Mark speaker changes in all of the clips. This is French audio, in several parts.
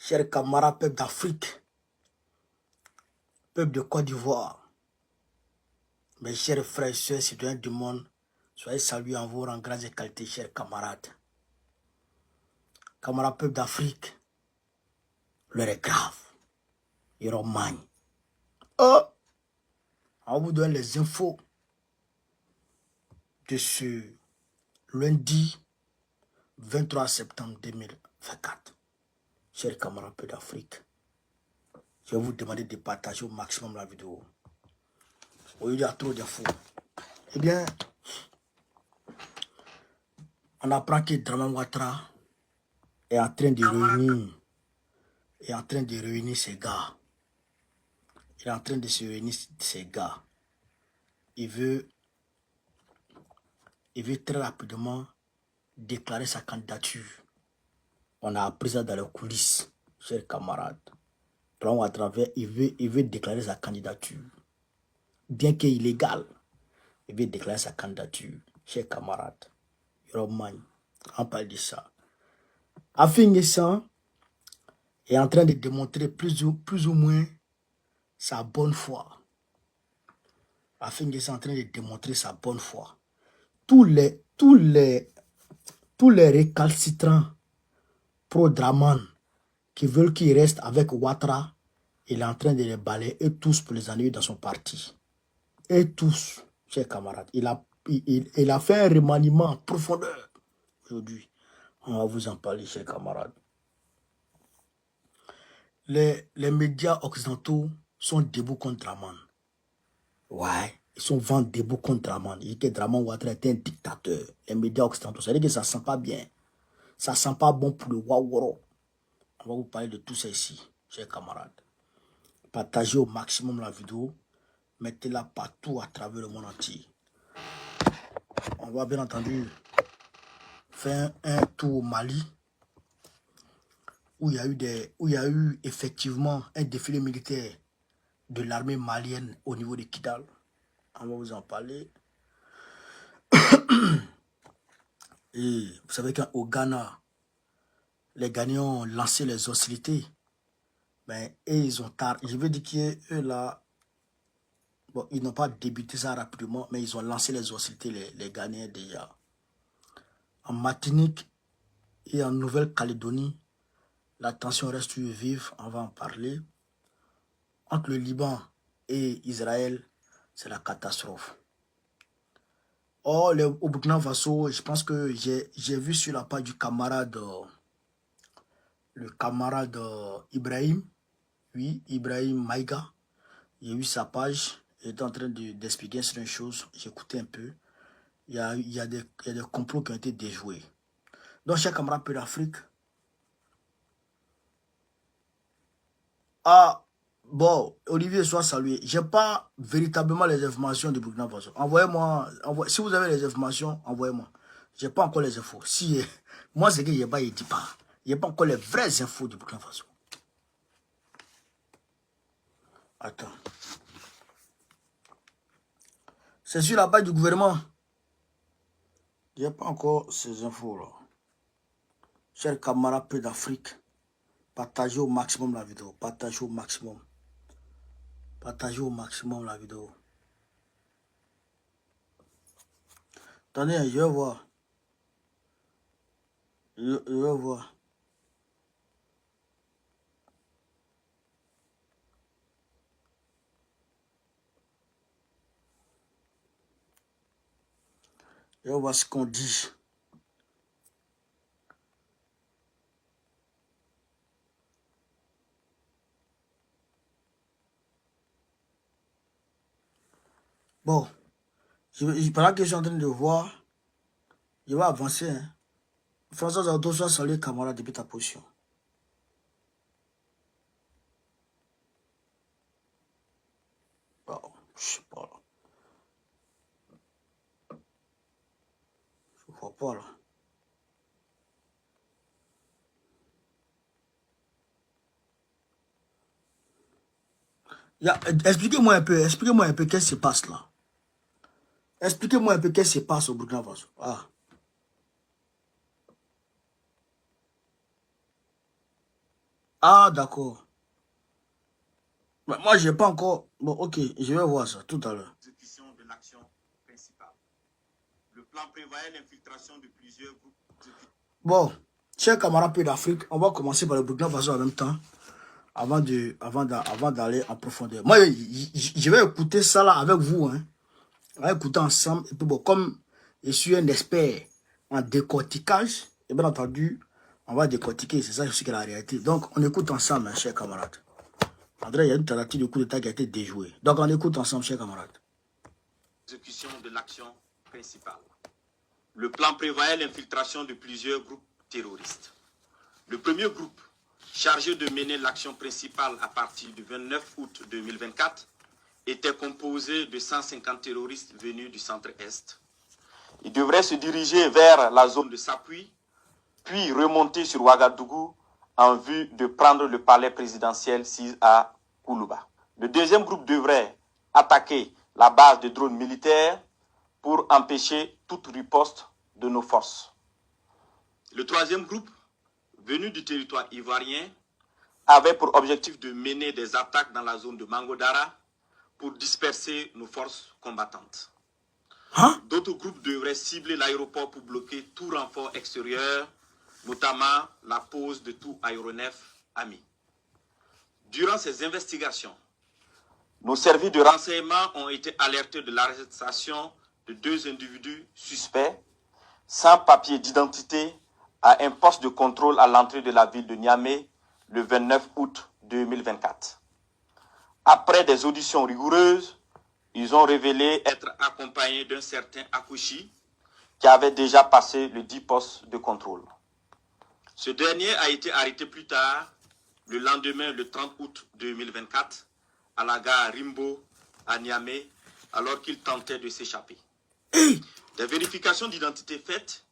Speaker 1: chers camarades, peuple d'Afrique, peuple de Côte d'Ivoire, mes chers frères et sœurs, citoyens du monde, soyez salués en vos rangs, grands et qualités, chers camarades. Camarades, peuple d'Afrique, l'heure est grave. Yoromagne. Oh, on vous donne les infos de ce lundi 23 septembre 2024. Chers camarades, peuple d'Afrique, je vais vous demander de partager au maximum la vidéo. Il y a trop d'infos. Eh bien, on apprend que Draman Ouattara est en train de réunir ses gars. Il est en train de se réunir ses gars. Il veut très rapidement déclarer sa candidature. On a appris ça dans les coulisses, chers camarades. Draman Ouattara, il veut déclarer sa candidature. Bien qu'illégal, il veut déclarer sa candidature, chers camarades. Romagne, on parle de ça. Afin N'Guessan est en train de démontrer plus ou moins sa bonne foi. Afin N'Guessan est en train de démontrer sa bonne foi. Tous les récalcitrants pro-Draman qui veulent qu'il reste avec Ouattara, il est en train de les balayer et tous pour les ennuyer dans son parti. Et tous, chers camarades, il a fait un remaniement en profondeur aujourd'hui. On va vous en parler, chers camarades. Les médias occidentaux sont debout contre Draman. Ouais, ils sont vent debout contre Draman. Il dit que Draman Ouattara était un dictateur. Les médias occidentaux, ça veut dire que ça ne sent pas bien. Ça ne sent pas bon pour le Waworo. On va vous parler de tout ça ici, chers camarades. Partagez au maximum la vidéo. Mettez-la partout à travers le monde entier. On va bien entendu faire un tour au Mali, où il y a eu effectivement un défilé militaire de l'armée malienne au niveau de Kidal. On va vous en parler. Et vous savez qu'au Ghana, les Ghanéens ont lancé les hostilités. Mais ils ont tard. Je veux dire qu'eux là, bon, ils n'ont pas débuté ça rapidement, mais ils ont lancé les hostilités, les Ghanéens déjà. En Martinique et en Nouvelle-Calédonie, la tension reste vive, on va en parler. Entre le Liban et Israël, c'est la catastrophe. Au Burkina Faso, je pense que j'ai vu sur la page du camarade, le camarade Ibrahim, oui, Ibrahim Maïga. J'ai vu sa page, il est en train d'expliquer certaines choses, j'écoutais un peu. Il y a des complots qui ont été déjoués. Donc, chers camarades peu d'Afrique, bon, Olivier, sois salué. Je n'ai pas véritablement les informations de Burkina Faso. Envoyez-moi, si vous avez les informations, envoyez-moi. Je n'ai pas encore les infos. Si, moi, c'est que je n'ai pas, il dit pas. Il n'y a pas encore les vraies infos de Burkina Faso. Attends. C'est sur la base du gouvernement. Il n'y a pas encore ces infos-là. Chers camarades peu d'Afrique, partagez au maximum la vidéo. Partagez au maximum. Partagez au maximum la vidéo. Attendez, je vais voir. Je vais voir. Je vais voir ce qu'on dit. Bon, pendant que je suis en train de voir, je vais avancer. Hein. François Zaudo, sois salué, camarade, depuis ta position. Bon, je sais pas là. Je vois pas là. Expliquez-moi un peu qu'est-ce qui se passe là. Expliquez-moi un peu qu'est-ce qui se passe au Burkina Faso. Ah, d'accord. Moi, j'ai pas encore... Bon, ok, je vais voir ça tout à l'heure.
Speaker 2: Exécution de l'action principale. Le plan prévoyait l'infiltration de plusieurs groupes.
Speaker 1: Bon, chers camarades pays d'Afrique, on va commencer par le Burkina Faso en même temps, avant d'aller en profondeur. Moi, je vais écouter ça là avec vous, hein. On va écouter ensemble. Et puis bon, comme je suis un expert en décortiquage, et bien entendu, on va décortiquer, c'est ça qui est la réalité. Donc, on écoute ensemble, hein, chers camarades. André, il y a une tentative de coup d'État qui a été déjouée. Donc, on écoute ensemble, chers camarades.
Speaker 2: Exécution de l'action principale. Le plan prévoyait l'infiltration de plusieurs groupes terroristes. Le premier groupe, chargé de mener l'action principale à partir du 29 août 2024, était composé de 150 terroristes venus du centre-est. Ils devraient se diriger vers la zone de Sapui, puis remonter sur Ouagadougou en vue de prendre le palais présidentiel 6 à Koulouba. Le deuxième groupe devrait attaquer la base de drones militaires pour empêcher toute riposte de nos forces. Le troisième groupe, venu du territoire ivoirien, avait pour objectif de mener des attaques dans la zone de Mangodara pour disperser nos forces combattantes.
Speaker 1: Hein?
Speaker 2: D'autres groupes devraient cibler l'aéroport pour bloquer tout renfort extérieur, notamment la pose de tout aéronef ami. Durant ces investigations, nos services de renseignement ont été alertés de l'arrestation de 2 individus suspects sans papier d'identité à un poste de contrôle à l'entrée de la ville de Niamey le 29 août 2024. Après des auditions rigoureuses, ils ont révélé être accompagnés d'un certain Akouchi qui avait déjà passé le 10 postes de contrôle. Ce dernier a été arrêté plus tard, le lendemain, le 30 août 2024, à la gare Rimbo, à Niamey, alors qu'il tentait de s'échapper. Des vérifications d'identité faites,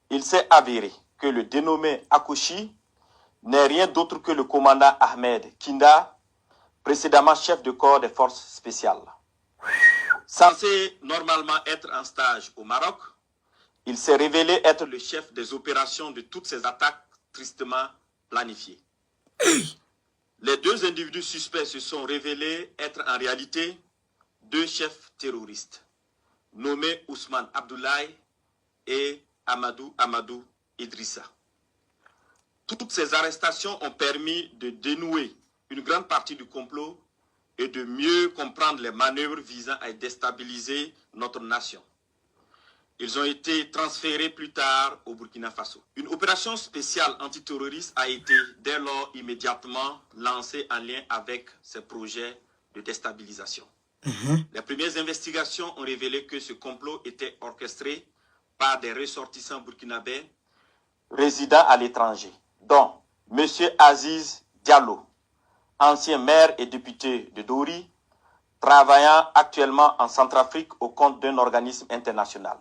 Speaker 2: il s'est avéré que le dénommé Akouchi n'est rien d'autre que le commandant Ahmed Kinda, précédemment chef de corps des forces spéciales. Censé normalement être en stage au Maroc, il s'est révélé être le chef des opérations de toutes ces attaques tristement planifiées. Les 2 individus suspects se sont révélés être en réalité 2 chefs terroristes, nommés Ousmane Abdoulaye et Amadou Idrissa. Toutes ces arrestations ont permis de dénouer une grande partie du complot et de mieux comprendre les manœuvres visant à déstabiliser notre nation. Ils ont été transférés plus tard au Burkina Faso. Une opération spéciale antiterroriste a été dès lors immédiatement lancée en lien avec ces projets de déstabilisation. Les premières investigations ont révélé que ce complot était orchestré par des ressortissants burkinabés résidant à l'étranger, dont M. Aziz Diallo, ancien maire et député de Dori, travaillant actuellement en Centrafrique au compte d'un organisme international.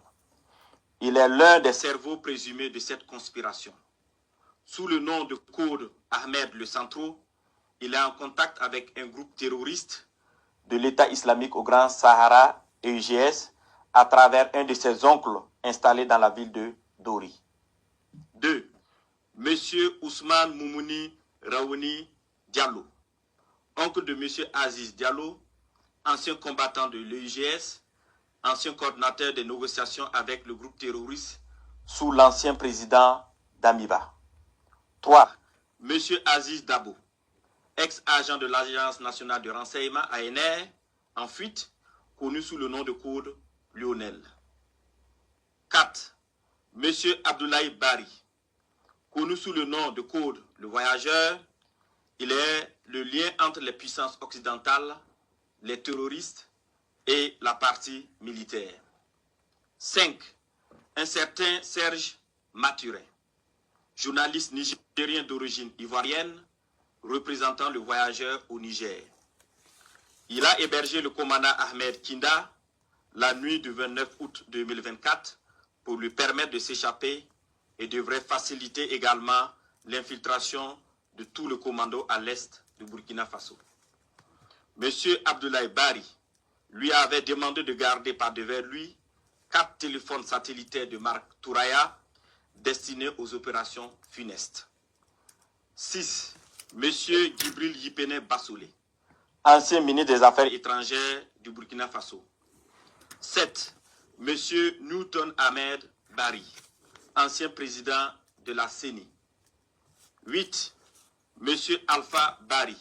Speaker 2: Il est l'un des cerveaux présumés de cette conspiration. Sous le nom de code Ahmed le Centro, il est en contact avec un groupe terroriste de l'État islamique au Grand Sahara, EUGS, à travers un de ses oncles installé dans la ville de Dori. 2. Monsieur Ousmane Moumouni Raouni Diallo, oncle de Monsieur Aziz Diallo, ancien combattant de l'EUGS, ancien coordinateur des négociations avec le groupe terroriste sous l'ancien président Damiba. 3. Monsieur Aziz Dabo, ex-agent de l'Agence nationale de renseignement ANR, en fuite, connu sous le nom de code Lionel. 4. Monsieur Abdoulaye Bari, connu sous le nom de code Le Voyageur, il est le lien entre les puissances occidentales, les terroristes et la partie militaire. 5. Un certain Serge Maturin, journaliste nigérien d'origine ivoirienne, représentant le Voyageur au Niger. Il a hébergé le commandant Ahmed Kinda la nuit du 29 août 2024 pour lui permettre de s'échapper et devrait faciliter également l'infiltration de tout le commando à l'est du Burkina Faso. Monsieur Abdoulaye Bari lui avait demandé de garder par devers lui 4 téléphones satellitaires de marque Touraya destinés aux opérations funestes. 6. M. Djibril Yipene Bassolé, ancien ministre des Affaires étrangères du Burkina Faso. 7. M. Newton Ahmed Bari, ancien président de la CENI. 8. M. Alpha Bari,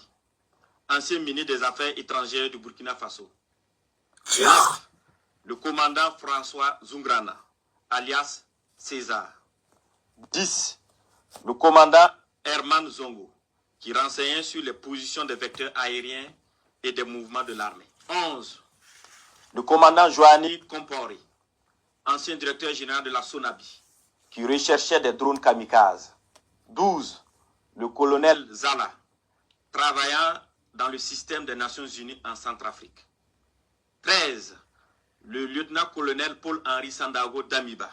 Speaker 2: ancien ministre des Affaires étrangères du Burkina Faso. 9. Le commandant François Zungrana, alias César. 10. Le commandant Herman Zongo, qui renseignait sur les positions des vecteurs aériens et des mouvements de l'armée. 11. Le commandant Joanny Compori, ancien directeur général de la SONABI, qui recherchait des drones kamikazes. 12. Le colonel Zala, travaillant dans le système des Nations Unies en Centrafrique. 13. Le lieutenant-colonel Paul-Henri Sandago Damiba,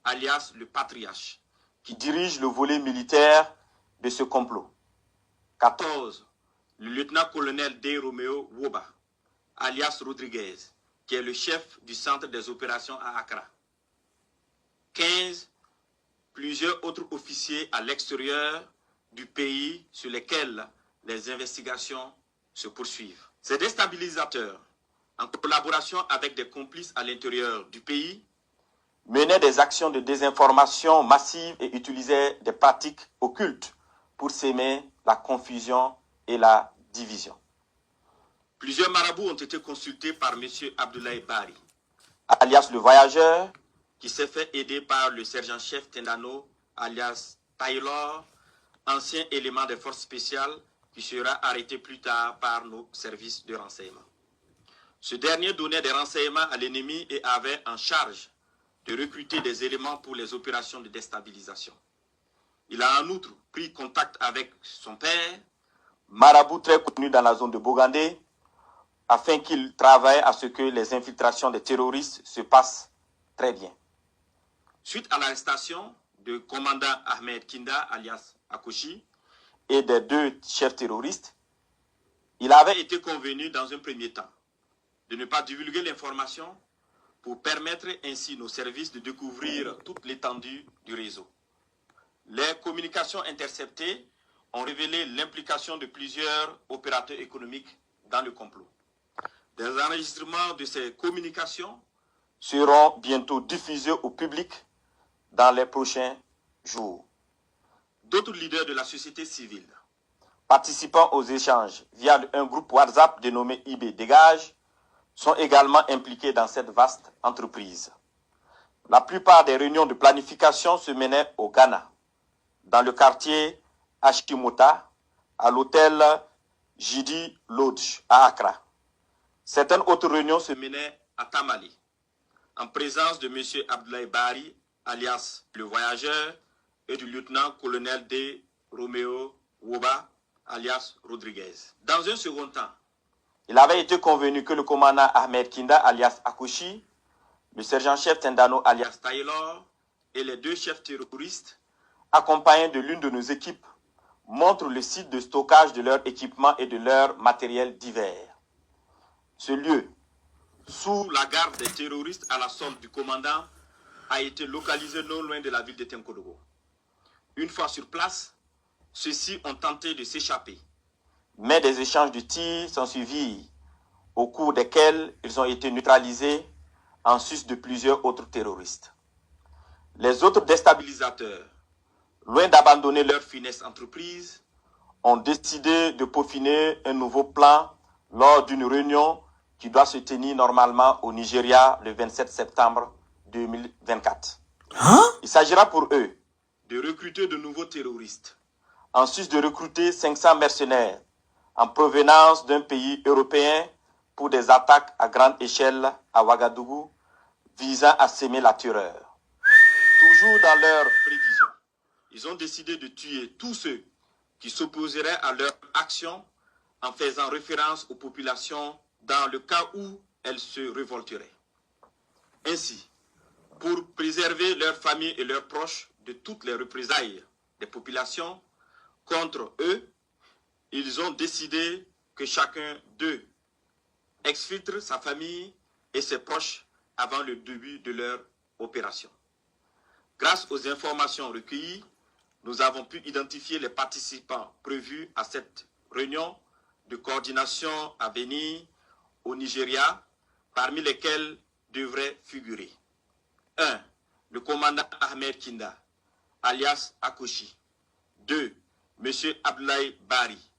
Speaker 2: alias le Patriarche, qui dirige le volet militaire de ce complot. 14. Le lieutenant-colonel D. Romeo Woba, alias Rodriguez, qui est le chef du centre des opérations à Accra. 15. Plusieurs autres officiers à l'extérieur du pays sur lesquels les investigations se poursuivent. Ces déstabilisateurs, en collaboration avec des complices à l'intérieur du pays, menaient des actions de désinformation massive et utilisaient des pratiques occultes pour s'aimer la confusion et la division. Plusieurs marabouts ont été consultés par M. Abdoulaye Bari, alias le voyageur, qui s'est fait aider par le sergent-chef Tendano, alias Taylor, ancien élément des forces spéciales, qui sera arrêté plus tard par nos services de renseignement. Ce dernier donnait des renseignements à l'ennemi et avait en charge de recruter des éléments pour les opérations de déstabilisation. Il a en outre pris contact avec son père, marabout très connu dans la zone de Bogandé, afin qu'il travaille à ce que les infiltrations des terroristes se passent très bien. Suite à l'arrestation du commandant Ahmed Kinda, alias Akoshi, et des 2 chefs terroristes, il avait été convenu dans un premier temps de ne pas divulguer l'information pour permettre ainsi nos services de découvrir toute l'étendue du réseau. Les communications interceptées ont révélé l'implication de plusieurs opérateurs économiques dans le complot. Des enregistrements de ces communications seront bientôt diffusés au public dans les prochains jours. D'autres leaders de la société civile, participant aux échanges via un groupe WhatsApp dénommé IB Dégage, sont également impliqués dans cette vaste entreprise. La plupart des réunions de planification se menaient au Ghana, dans le quartier Ashkimota, à l'hôtel Jidi Lodge à Accra. Certaines autres réunions se menaient à Tamale, en présence de M. Abdoulaye Bari, alias le voyageur, et du lieutenant-colonel D. Romeo Woba, alias Rodriguez. Dans un second temps, il avait été convenu que le commandant Ahmed Kinda, alias Akoshi, le sergent-chef Tendano, alias Taylor, et les 2 chefs terroristes, accompagnés de l'une de nos équipes, montrent le site de stockage de leurs équipements et de leur matériel divers. Ce lieu, sous la garde des terroristes à la solde du commandant, a été localisé non loin de la ville de Tenkodogo. Une fois sur place, ceux-ci ont tenté de s'échapper, mais des échanges de tirs sont suivis, au cours desquels ils ont été neutralisés en sus de plusieurs autres terroristes. Les autres déstabilisateurs, loin d'abandonner leur funeste entreprise, ont décidé de peaufiner un nouveau plan lors d'une réunion qui doit se tenir normalement au Nigeria le 27 septembre 2024. Il s'agira pour eux de recruter de nouveaux terroristes, en sus de recruter 500 mercenaires en provenance d'un pays européen pour des attaques à grande échelle à Ouagadougou visant à semer la terreur. Toujours dans leur prévision, ils ont décidé de tuer tous ceux qui s'opposeraient à leur action en faisant référence aux populations dans le cas où elles se révolteraient. Ainsi, pour préserver leurs familles et leurs proches de toutes les représailles des populations contre eux, ils ont décidé que chacun d'eux exfiltre sa famille et ses proches avant le début de leur opération. Grâce aux informations recueillies, nous avons pu identifier les participants prévus à cette réunion de coordination à venir au Nigeria, parmi lesquels devraient figurer 1. Le commandant Ahmed Kinda, alias Akoshi. 2. M. Abdoulaye Bari,